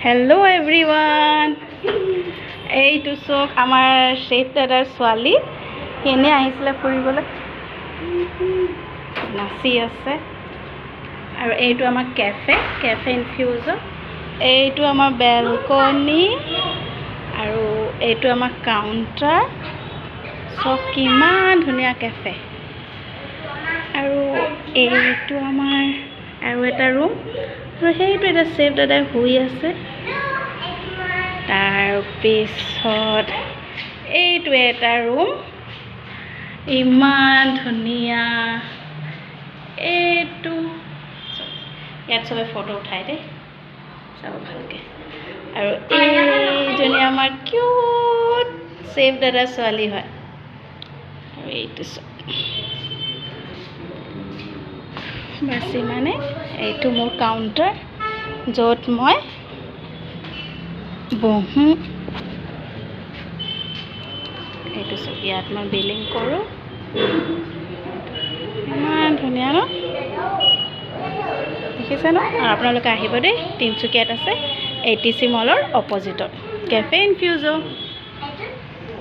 hello everyone এইটো চক আমাৰ শেফ দাদাৰ ছোৱালী এনে আহিছিলে ফুৰিবলৈ নাচি আছে আৰু এইটো আমাৰ কেফে ইনফিউজৰ এইটো আমাৰ বেলকনি আৰু এইটো আমাৰ কাউন্টাৰ চক কিমান ধুনীয়া কেফে আৰু এইটো আমাৰ আৰু এটা ৰুম আৰু সেইটো এটা শেফ দাদাই শুই আছে তাৰ পিছত এইটো এটা ৰুম ইমান ধুনীয়া এইটো ইয়াত সবে ফটো উঠাই দে চাব ভালকে আৰু এইজনী আমাৰ কিউট শেফ দাদাৰ ছোৱালী হয় আৰু এইটো বাছি মানে এইটো মোৰ কাউন্টাৰ য'ত মই বহো এইটো চব ইয়াত মই বিলিং কৰোঁ ইমান ধুনীয়া ন দেখিছে ন আৰু আপোনালোকে আহিব দেই তিনিচুকীয়াত আছে ATC মলৰ অপজিটত কেফে ইনফিউজো